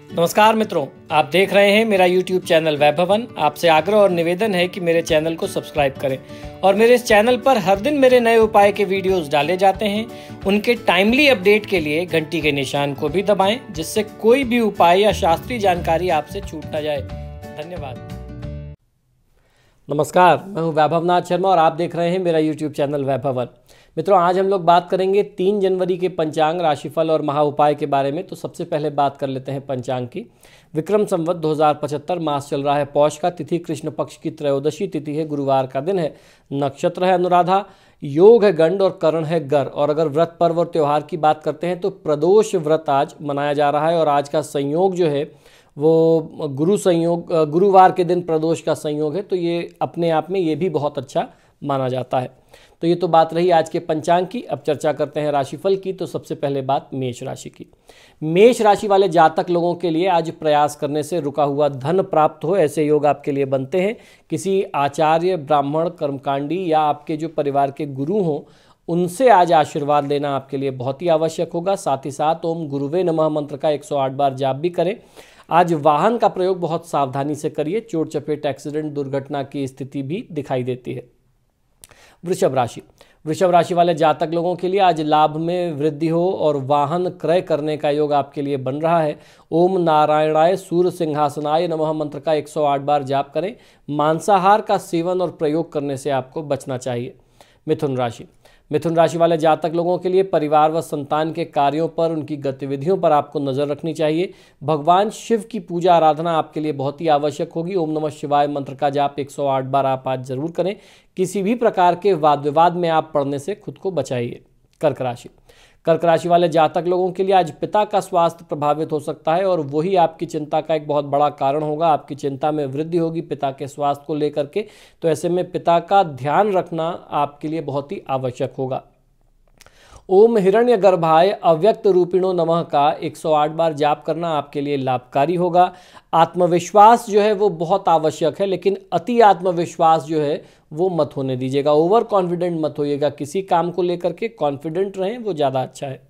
नमस्कार मित्रों, आप देख रहे हैं मेरा YouTube चैनल वैभवन। आपसे आग्रह और निवेदन है कि मेरे चैनल को सब्सक्राइब करें और मेरे इस चैनल पर हर दिन मेरे नए उपाय के वीडियोस डाले जाते हैं। उनके टाइमली अपडेट के लिए घंटी के निशान को भी दबाएं, जिससे कोई भी उपाय या शास्त्रीय जानकारी आपसे छूट ना जाए। धन्यवाद। नमस्कार, मैं हूं वैभवनाथ शर्मा और आप देख रहे हैं मेरा YouTube चैनल वैभवन। मित्रों, आज हम लोग बात करेंगे 3 जनवरी के पंचांग, राशिफल और महा उपाय के बारे में। तो सबसे पहले बात कर लेते हैं पंचांग की। विक्रम संवत 2075 मास चल रहा है पौष का। तिथि कृष्ण पक्ष की त्रयोदशी तिथि है, गुरुवार का दिन है। नक्षत्र है अनुराधा, योग है गंड और करण है गर। और अगर व्रत पर्व और त्यौहार की बात करते हैं तो प्रदोष व्रत आज मनाया जा रहा है और आज का संयोग जो है वो गुरु संयोग, गुरुवार के दिन प्रदोष का संयोग है। तो ये अपने आप में ये भी बहुत अच्छा माना जाता है। तो ये तो बात रही आज के पंचांग की। अब चर्चा करते हैं राशिफल की। तो सबसे पहले बात मेष राशि की। मेष राशि वाले जातक लोगों के लिए आज प्रयास करने से रुका हुआ धन प्राप्त हो, ऐसे योग आपके लिए बनते हैं। किसी आचार्य, ब्राह्मण, कर्मकांडी या आपके जो परिवार के गुरु हों, उनसे आज आशीर्वाद लेना आपके लिए बहुत ही आवश्यक होगा। साथ ही साथ ओम गुरुवे नमः मंत्र का 108 बार जाप भी करें। आज वाहन का प्रयोग बहुत सावधानी से करिए। चोट चपेट, एक्सीडेंट, दुर्घटना की स्थिति भी दिखाई देती है। वृषभ राशि। वृषभ राशि वाले जातक लोगों के लिए आज लाभ में वृद्धि हो और वाहन क्रय करने का योग आपके लिए बन रहा है। ओम नारायणाय सूर्य सिंहासनाय नमः मंत्र का 108 बार जाप करें। मांसाहार का सेवन और प्रयोग करने से आपको बचना चाहिए। मिथुन राशि। मिथुन राशि वाले जातक लोगों के लिए परिवार व संतान के कार्यों पर, उनकी गतिविधियों पर आपको नजर रखनी चाहिए। भगवान शिव की पूजा आराधना आपके लिए बहुत ही आवश्यक होगी। ओम नमः शिवाय मंत्र का जाप 108 बार आप आज जरूर करें। किसी भी प्रकार के वाद विवाद में आप पड़ने से खुद को बचाइए। कर्क राशि। कर्क राशि वाले जातक लोगों के लिए आज पिता का स्वास्थ्य प्रभावित हो सकता है और वही आपकी चिंता का एक बहुत बड़ा कारण होगा। आपकी चिंता में वृद्धि होगी पिता के स्वास्थ्य को लेकर के। तो ऐसे में पिता का ध्यान रखना आपके लिए बहुत ही आवश्यक होगा। ओम हिरण्य गर्भाय अव्यक्त रूपिणो नमः का 108 बार जाप करना आपके लिए लाभकारी होगा। आत्मविश्वास जो है वो बहुत आवश्यक है, लेकिन अति आत्मविश्वास जो है वो मत होने दीजिएगा। ओवर कॉन्फिडेंट मत होइएगा। किसी काम को लेकर के कॉन्फिडेंट रहें, वो ज़्यादा अच्छा है।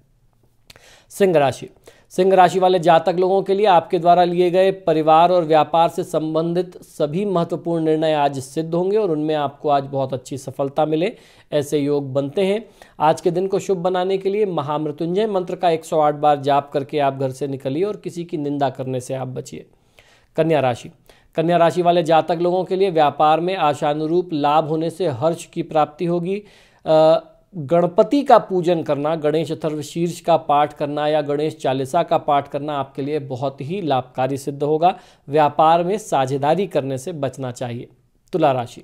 सिंह राशि। सिंह राशि वाले जातक लोगों के लिए आपके द्वारा लिए गए परिवार और व्यापार से संबंधित सभी महत्वपूर्ण निर्णय आज सिद्ध होंगे और उनमें आपको आज बहुत अच्छी सफलता मिले, ऐसे योग बनते हैं। आज के दिन को शुभ बनाने के लिए महामृत्युंजय मंत्र का 108 बार जाप करके आप घर से निकलिए और किसी की निंदा करने से आप बचिए। कन्या राशि। कन्या राशि वाले जातक लोगों के लिए व्यापार में आशानुरूप लाभ होने से हर्ष की प्राप्ति होगी। गणपति का पूजन करना, गणेश अथर्वशीर्ष का पाठ करना या गणेश चालीसा का पाठ करना आपके लिए बहुत ही लाभकारी सिद्ध होगा। व्यापार में साझेदारी करने से बचना चाहिए। तुला राशि।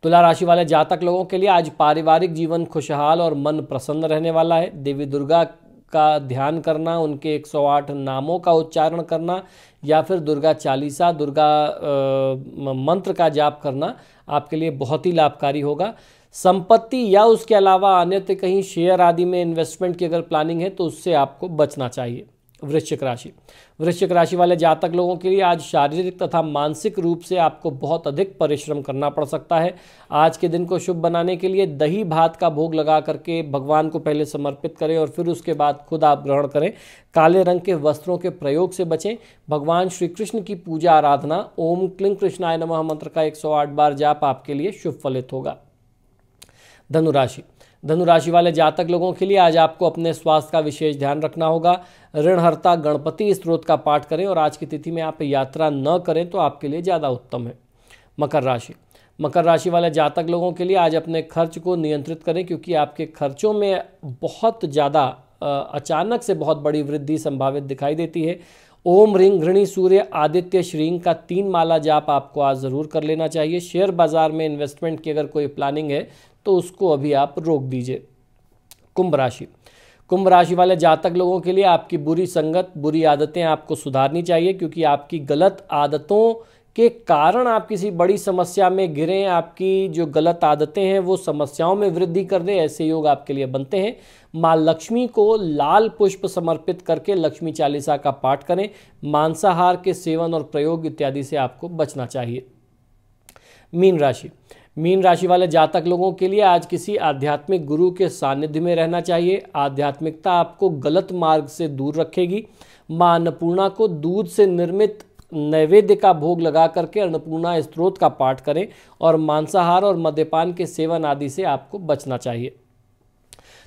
तुला राशि वाले जातक लोगों के लिए आज पारिवारिक जीवन खुशहाल और मन प्रसन्न रहने वाला है। देवी दुर्गा का ध्यान करना, उनके 108 नामों का उच्चारण करना या फिर दुर्गा चालीसा, दुर्गा मंत्र का जाप करना आपके लिए बहुत ही लाभकारी होगा। संपत्ति या उसके अलावा अन्यत्र कहीं शेयर आदि में इन्वेस्टमेंट की अगर प्लानिंग है तो उससे आपको बचना चाहिए। वृश्चिक राशि। वृश्चिक राशि वाले जातक लोगों के लिए आज शारीरिक तथा मानसिक रूप से आपको बहुत अधिक परिश्रम करना पड़ सकता है। आज के दिन को शुभ बनाने के लिए दही भात का भोग लगा करके भगवान को पहले समर्पित करें और फिर उसके बाद खुद आप ग्रहण करें। काले रंग के वस्त्रों के प्रयोग से बचें। भगवान श्री कृष्ण की पूजा आराधना ओम क्लीं कृष्णाय नमः मंत्र का 108 बार जाप आपके लिए शुभ फलित होगा। धनुराशि। धनुराशि वाले जातक लोगों के लिए आज आपको अपने स्वास्थ्य का विशेष ध्यान रखना होगा। ऋणहर्ता गणपति स्तोत्र का पाठ करें और आज की तिथि में आप यात्रा न करें तो आपके लिए ज़्यादा उत्तम है। मकर राशि। मकर राशि वाले जातक लोगों के लिए आज अपने खर्च को नियंत्रित करें, क्योंकि आपके खर्चों में बहुत ज़्यादा अचानक से बहुत बड़ी वृद्धि संभावित दिखाई देती है। ओम ह्रीं घृणी सूर्य आदित्य श्रीं का 3 माला जाप आपको आज ज़रूर कर लेना चाहिए। शेयर बाजार में इन्वेस्टमेंट की अगर कोई प्लानिंग है तो उसको अभी आप रोक दीजिए। कुंभ राशि। कुंभ राशि वाले जातक लोगों के लिए आपकी बुरी संगत, बुरी आदतें आपको सुधारनी चाहिए, क्योंकि आपकी गलत आदतों के कारण आप किसी बड़ी समस्या में गिरें। आपकी जो गलत आदतें हैं वो समस्याओं में वृद्धि कर दें, ऐसे योग आपके लिए बनते हैं। माँ लक्ष्मी को लाल पुष्प समर्पित करके लक्ष्मी चालीसा का पाठ करें। मांसाहार के सेवन और प्रयोग इत्यादि से आपको बचना चाहिए। मीन राशि। मीन राशि वाले जातक लोगों के लिए आज किसी आध्यात्मिक गुरु के सानिध्य में रहना चाहिए। आध्यात्मिकता आपको गलत मार्ग से दूर रखेगी। माँ अन्नपूर्णा को दूध से निर्मित नैवेद्य का भोग लगा करके अन्नपूर्णा स्तोत्र का पाठ करें और मांसाहार और मद्यपान के सेवन आदि से आपको बचना चाहिए।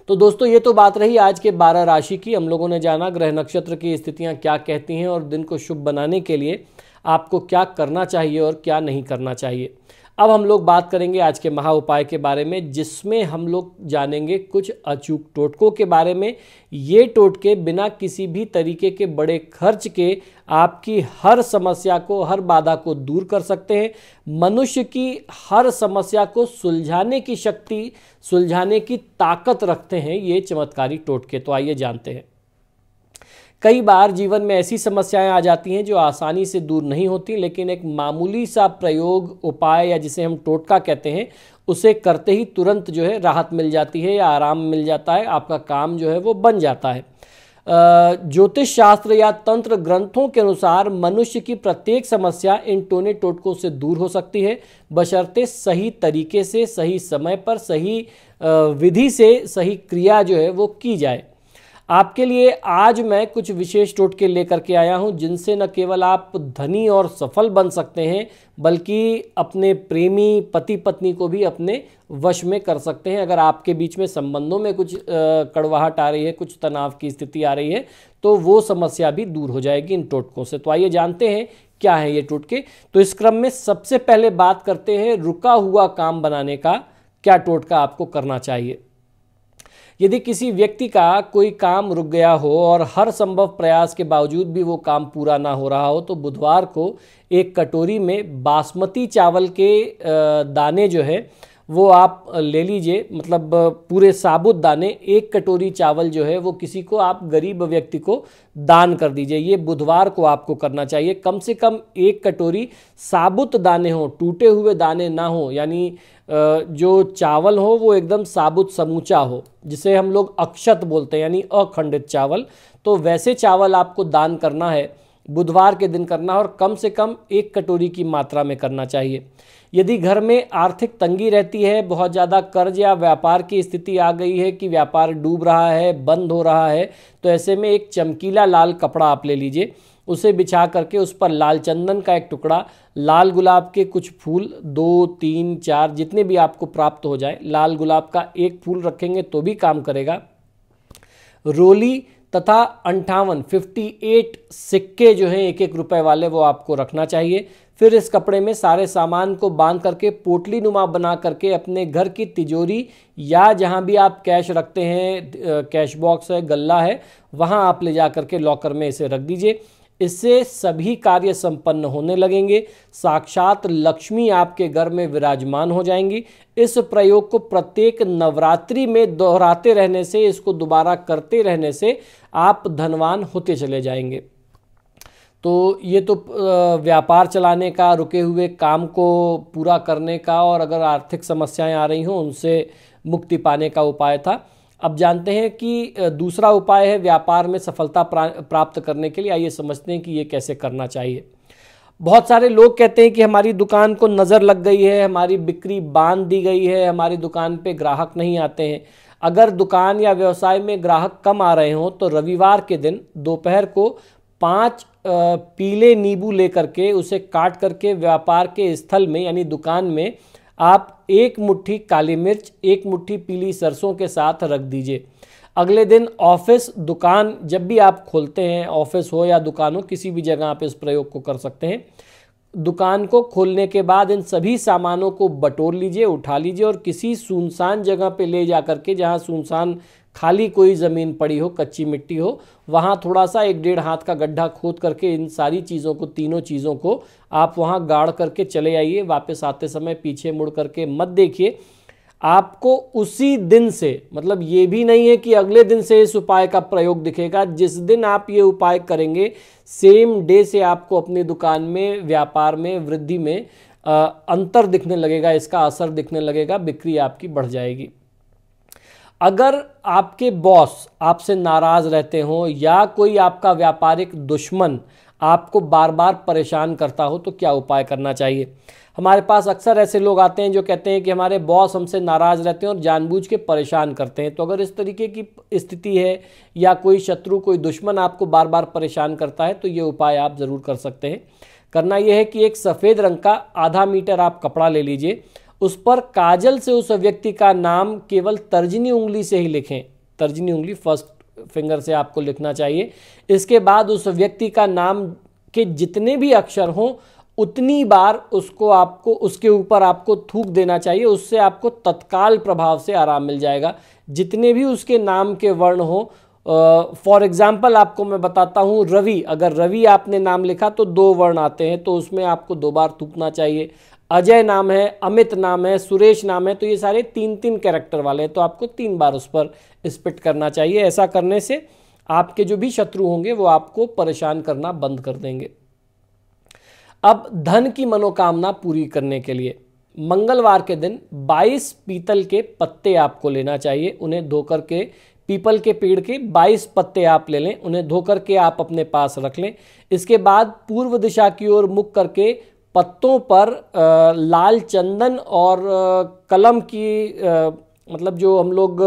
तो दोस्तों ये तो बात रही आज के 12 राशि की। हम लोगों ने जाना ग्रह नक्षत्र की स्थितियां क्या कहती हैं और दिन को शुभ बनाने के लिए आपको क्या करना चाहिए और क्या नहीं करना चाहिए। अब हम लोग बात करेंगे आज के महा उपाय के बारे में, जिसमें हम लोग जानेंगे कुछ अचूक टोटकों के बारे में। ये टोटके बिना किसी भी तरीके के बड़े खर्च के आपकी हर समस्या को, हर बाधा को दूर कर सकते हैं। मनुष्य की हर समस्या को सुलझाने की शक्ति, सुलझाने की ताकत रखते हैं ये चमत्कारी टोटके। तो आइए जानते हैं। कई बार जीवन में ऐसी समस्याएं आ जाती हैं जो आसानी से दूर नहीं होती, लेकिन एक मामूली सा प्रयोग, उपाय या जिसे हम टोटका कहते हैं, उसे करते ही तुरंत जो है राहत मिल जाती है या आराम मिल जाता है, आपका काम जो है वो बन जाता है। ज्योतिष शास्त्र या तंत्र ग्रंथों के अनुसार मनुष्य की प्रत्येक समस्या इन टोने टोटकों से दूर हो सकती है, बशर्ते सही तरीके से, सही समय पर, सही विधि से सही क्रिया जो है वो की जाए। आपके लिए आज मैं कुछ विशेष टोटके लेकर के आया हूं, जिनसे न केवल आप धनी और सफल बन सकते हैं, बल्कि अपने प्रेमी पति पत्नी को भी अपने वश में कर सकते हैं। अगर आपके बीच में संबंधों में कुछ कड़वाहट आ रही है, कुछ तनाव की स्थिति आ रही है, तो वो समस्या भी दूर हो जाएगी इन टोटकों से। तो आइए जानते हैं क्या है ये टोटके। तो इस क्रम में सबसे पहले बात करते हैं रुका हुआ काम बनाने का। क्या टोटका आपको करना चाहिए? यदि किसी व्यक्ति का कोई काम रुक गया हो और हर संभव प्रयास के बावजूद भी वो काम पूरा ना हो रहा हो, तो बुधवार को एक कटोरी में बासमती चावल के दाने जो है वो आप ले लीजिए। मतलब पूरे साबुत दाने, एक कटोरी चावल जो है वो किसी को, आप गरीब व्यक्ति को दान कर दीजिए। ये बुधवार को आपको करना चाहिए। कम से कम एक कटोरी साबुत दाने हों, टूटे हुए दाने ना हो, यानी जो चावल हो वो एकदम साबुत समूचा हो, जिसे हम लोग अक्षत बोलते हैं, यानी अखंडित चावल। तो वैसे चावल आपको दान करना है, बुधवार के दिन करना है, और कम से कम एक कटोरी की मात्रा में करना चाहिए। यदि घर में आर्थिक तंगी रहती है, बहुत ज़्यादा कर्ज या व्यापार की स्थिति आ गई है कि व्यापार डूब रहा है, बंद हो रहा है, तो ऐसे में एक चमकीला लाल कपड़ा आप ले लीजिए। उसे बिछा करके उस पर लाल चंदन का एक टुकड़ा, लाल गुलाब के कुछ फूल, 2, 3, 4 जितने भी आपको प्राप्त हो जाए, लाल गुलाब का एक फूल रखेंगे तो भी काम करेगा। रोली तथा 58 सिक्के जो हैं 1-1 रुपए वाले, वो आपको रखना चाहिए। फिर इस कपड़े में सारे सामान को बांध करके पोटली नुमा बना करके अपने घर की तिजोरी या जहां भी आप कैश रखते हैं, कैश बॉक्स है, गल्ला है, वहां आप ले जा करके लॉकर में इसे रख दीजिए। इससे सभी कार्य संपन्न होने लगेंगे। साक्षात लक्ष्मी आपके घर में विराजमान हो जाएंगी। इस प्रयोग को प्रत्येक नवरात्रि में दोहराते रहने से, इसको दोबारा करते रहने से आप धनवान होते चले जाएंगे। तो ये तो व्यापार चलाने का, रुके हुए काम को पूरा करने का, और अगर आर्थिक समस्याएं आ रही हों उनसे मुक्ति पाने का उपाय था। अब जानते हैं कि दूसरा उपाय है व्यापार में सफलता प्राप्त करने के लिए। आइए समझते हैं कि ये कैसे करना चाहिए। बहुत सारे लोग कहते हैं कि हमारी दुकान को नज़र लग गई है, हमारी बिक्री बांध दी गई है, हमारी दुकान पे ग्राहक नहीं आते हैं। अगर दुकान या व्यवसाय में ग्राहक कम आ रहे हों तो रविवार के दिन दोपहर को 5 पीले नींबू लेकर के उसे काट करके व्यापार के स्थल में, यानी दुकान में, आप 1 मुट्ठी काली मिर्च, 1 मुट्ठी पीली सरसों के साथ रख दीजिए। अगले दिन ऑफिस, दुकान जब भी आप खोलते हैं, ऑफिस हो या दुकान हो, किसी भी जगह आप इस प्रयोग को कर सकते हैं। दुकान को खोलने के बाद इन सभी सामानों को बटोर लीजिए, उठा लीजिए और किसी सुनसान जगह पे ले जा करके, जहाँ सुनसान खाली कोई ज़मीन पड़ी हो, कच्ची मिट्टी हो, वहाँ थोड़ा सा 1-1.5 हाथ का गड्ढा खोद करके इन सारी चीज़ों को, तीनों चीज़ों को आप वहाँ गाड़ करके चले आइए। वापस आते समय पीछे मुड़ करके मत देखिए। आपको उसी दिन से, मतलब ये भी नहीं है कि अगले दिन से इस उपाय का प्रयोग दिखेगा, जिस दिन आप ये उपाय करेंगे सेम डे से आपको अपनी दुकान में, व्यापार में, वृद्धि में अंतर दिखने लगेगा, इसका असर दिखने लगेगा, बिक्री आपकी बढ़ जाएगी। अगर आपके बॉस आपसे नाराज़ रहते हो या कोई आपका व्यापारिक दुश्मन आपको बार बार परेशान करता हो तो क्या उपाय करना चाहिए। हमारे पास अक्सर ऐसे लोग आते हैं जो कहते हैं कि हमारे बॉस हमसे नाराज़ रहते हैं और जानबूझ के परेशान करते हैं। तो अगर इस तरीके की स्थिति है या कोई शत्रु कोई दुश्मन आपको बार बार परेशान करता है तो ये उपाय आप ज़रूर कर सकते हैं। करना यह है कि एक सफ़ेद रंग का आधा मीटर आप कपड़ा ले लीजिए, उस पर काजल से उस व्यक्ति का नाम केवल तर्जनी उंगली से ही लिखें। तर्जनी उंगली फर्स्ट फिंगर से आपको लिखना चाहिए। इसके बाद उस व्यक्ति का नाम के जितने भी अक्षर हों उतनी बार उसके ऊपर आपको थूक देना चाहिए। उससे आपको तत्काल प्रभाव से आराम मिल जाएगा। जितने भी उसके नाम के वर्ण हो, फॉर एग्जाम्पल आपको मैं बताता हूँ, रवि, अगर रवि आपने नाम लिखा तो 2 वर्ण आते हैं तो उसमें आपको 2 बार थूकना चाहिए। अजय नाम है, अमित नाम है, सुरेश नाम है, तो ये सारे 3-3 कैरेक्टर वाले हैं तो आपको 3 बार उस पर स्पिट करना चाहिए। ऐसा करने से आपके जो भी शत्रु होंगे वो आपको परेशान करना बंद कर देंगे। अब धन की मनोकामना पूरी करने के लिए मंगलवार के दिन 22 पीतल के पत्ते आपको लेना चाहिए। उन्हें धो करके, पीपल के पेड़ के 22 पत्ते आप ले लें, उन्हें धो करके आप अपने पास रख लें। इसके बाद पूर्व दिशा की ओर मुख करके पत्तों पर लाल चंदन और कलम की मतलब जो हम लोग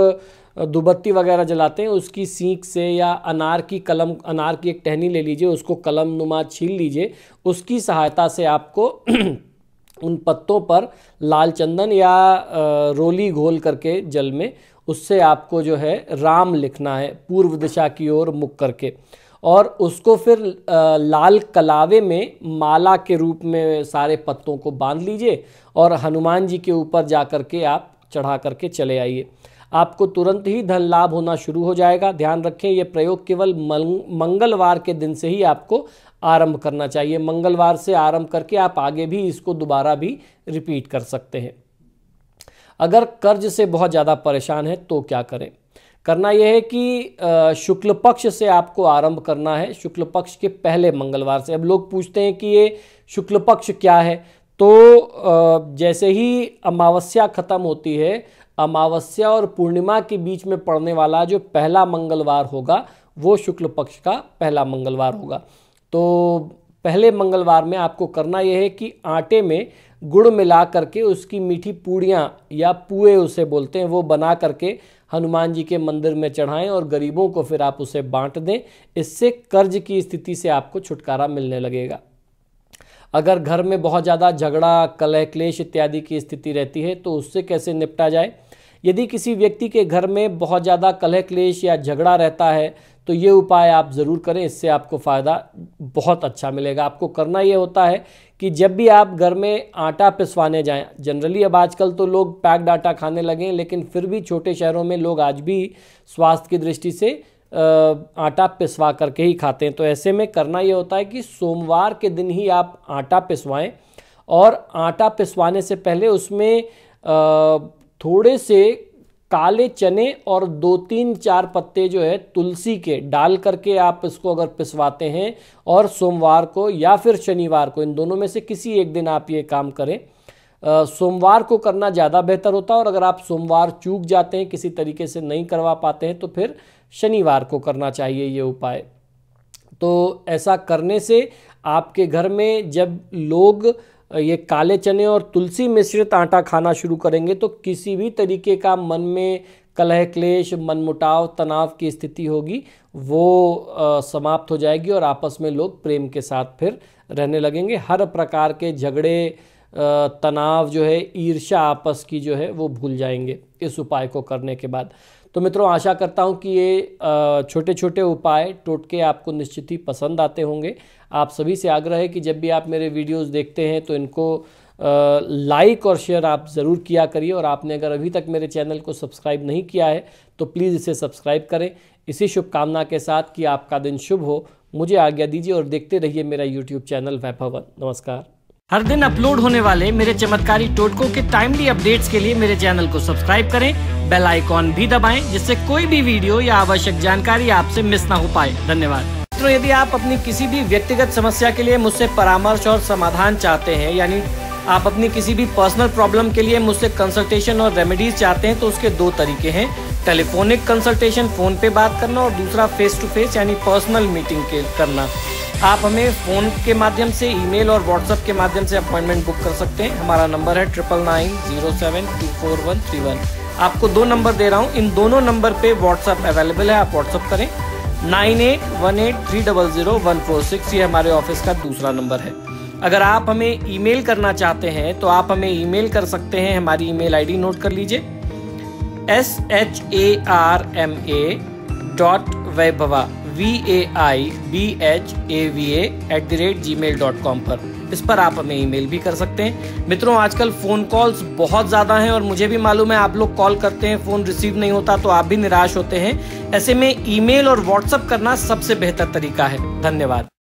धूपबत्ती वगैरह जलाते हैं उसकी सीख से, या अनार की एक टहनी ले लीजिए, उसको कलम नुमा छील लीजिए। उसकी सहायता से आपको उन पत्तों पर लाल चंदन या रोली घोल करके जल में, उससे आपको जो है राम लिखना है पूर्व दिशा की ओर मुख करके, और उसको फिर लाल कलावे में माला के रूप में सारे पत्तों को बांध लीजिए और हनुमान जी के ऊपर जा कर के आप चढ़ा करके चले आइए। आपको तुरंत ही धन लाभ होना शुरू हो जाएगा। ध्यान रखें, यह प्रयोग केवल मंगलवार के दिन से ही आपको आरंभ करना चाहिए। मंगलवार से आरंभ करके आप आगे भी इसको दोबारा भी रिपीट कर सकते हैं। अगर कर्ज से बहुत ज़्यादा परेशान है तो क्या करें। करना यह है कि शुक्ल पक्ष से आपको आरंभ करना है, शुक्ल पक्ष के पहले मंगलवार से। अब लोग पूछते हैं कि ये शुक्ल पक्ष क्या है, तो जैसे ही अमावस्या खत्म होती है, अमावस्या और पूर्णिमा के बीच में पड़ने वाला जो पहला मंगलवार होगा वो शुक्ल पक्ष का पहला मंगलवार होगा। तो पहले मंगलवार में आपको करना यह है कि आटे में गुड़ मिला करके उसकी मीठी पूड़ियाँ या पुए उसे बोलते हैं, वो बना करके हनुमान जी के मंदिर में चढ़ाएं और गरीबों को फिर आप उसे बांट दें। इससे कर्ज की स्थिति से आपको छुटकारा मिलने लगेगा। अगर घर में बहुत ज़्यादा झगड़ा, कलह, क्लेश इत्यादि की स्थिति रहती है तो उससे कैसे निपटा जाए। यदि किसी व्यक्ति के घर में बहुत ज़्यादा कलह, क्लेश या झगड़ा रहता है तो ये उपाय आप ज़रूर करें, इससे आपको फ़ायदा बहुत अच्छा मिलेगा। आपको करना ये होता है कि जब भी आप घर में आटा पिसवाने जाएं, जनरली अब आजकल तो लोग पैक्ड आटा खाने लगे हैं, लेकिन फिर भी छोटे शहरों में लोग आज भी स्वास्थ्य की दृष्टि से आटा पिसवा करके ही खाते हैं। तो ऐसे में करना ये होता है कि सोमवार के दिन ही आप आटा पिसवाएं, और आटा पिसवाने से पहले उसमें थोड़े से काले चने और 2-3-4 पत्ते जो है तुलसी के डाल करके आप इसको अगर पिसवाते हैं, और सोमवार को या फिर शनिवार को, इन दोनों में से किसी एक दिन आप ये काम करें। सोमवार को करना ज़्यादा बेहतर होता है, और अगर आप सोमवार चूक जाते हैं, किसी तरीके से नहीं करवा पाते हैं, तो फिर शनिवार को करना चाहिए ये उपाय। तो ऐसा करने से आपके घर में जब लोग ये काले चने और तुलसी मिश्रित आटा खाना शुरू करेंगे तो किसी भी तरीके का मन में कलह, क्लेश, मनमुटाव, तनाव की स्थिति होगी वो समाप्त हो जाएगी और आपस में लोग प्रेम के साथ फिर रहने लगेंगे। हर प्रकार के झगड़े, तनाव जो है, ईर्ष्या आपस की जो है वो भूल जाएंगे इस उपाय को करने के बाद। तो मित्रों, आशा करता हूं कि ये छोटे छोटे उपाय, टोटके आपको निश्चित ही पसंद आते होंगे। आप सभी से आग्रह है कि जब भी आप मेरे वीडियोस देखते हैं तो इनको लाइक और शेयर आप ज़रूर किया करिए, और आपने अगर अभी तक मेरे चैनल को सब्सक्राइब नहीं किया है तो प्लीज़ इसे सब्सक्राइब करें। इसी शुभकामना के साथ कि आपका दिन शुभ हो, मुझे आज्ञा दीजिए और देखते रहिए मेरा यूट्यूब चैनल वैभवन। नमस्कार। हर दिन अपलोड होने वाले मेरे चमत्कारी टोटकों के टाइमली अपडेट्स के लिए मेरे चैनल को सब्सक्राइब करें, बेल आइकॉन भी दबाएं, जिससे कोई भी वीडियो या आवश्यक जानकारी आपसे मिस ना हो पाए। धन्यवाद। मित्रों, यदि आप अपनी किसी भी व्यक्तिगत समस्या के लिए मुझसे परामर्श और समाधान चाहते हैं, यानी आप अपनी किसी भी पर्सनल प्रॉब्लम के लिए मुझसे कंसल्टेशन और रेमेडीज चाहते हैं, तो उसके 2 तरीके हैं। टेलीफोनिक कंसल्टेशन फ़ोन पे बात करना और दूसरा फेस टू फेस यानी पर्सनल मीटिंग के करना। आप हमें फ़ोन के माध्यम से, ईमेल और व्हाट्सएप के माध्यम से अपॉइंटमेंट बुक कर सकते हैं। हमारा नंबर है 9990724131। आपको 2 नंबर दे रहा हूँ, इन दोनों नंबर पे व्हाट्सएप अवेलेबल है, आप व्हाट्सएप करें। 9818300146 ये हमारे ऑफिस का दूसरा नंबर है। अगर आप हमें ईमेल करना चाहते हैं तो आप हमें ईमेल कर सकते हैं। हमारी ईमेल आईडी नोट कर लीजिए, sharma.vaibhava vaibhava@gmail.com पर, इस पर आप हमें ईमेल भी कर सकते हैं। मित्रों, आजकल फ़ोन कॉल्स बहुत ज़्यादा हैं और मुझे भी मालूम है आप लोग कॉल करते हैं, फ़ोन रिसीव नहीं होता तो आप भी निराश होते हैं। ऐसे में ईमेल और व्हाट्सएप करना सबसे बेहतर तरीका है। धन्यवाद।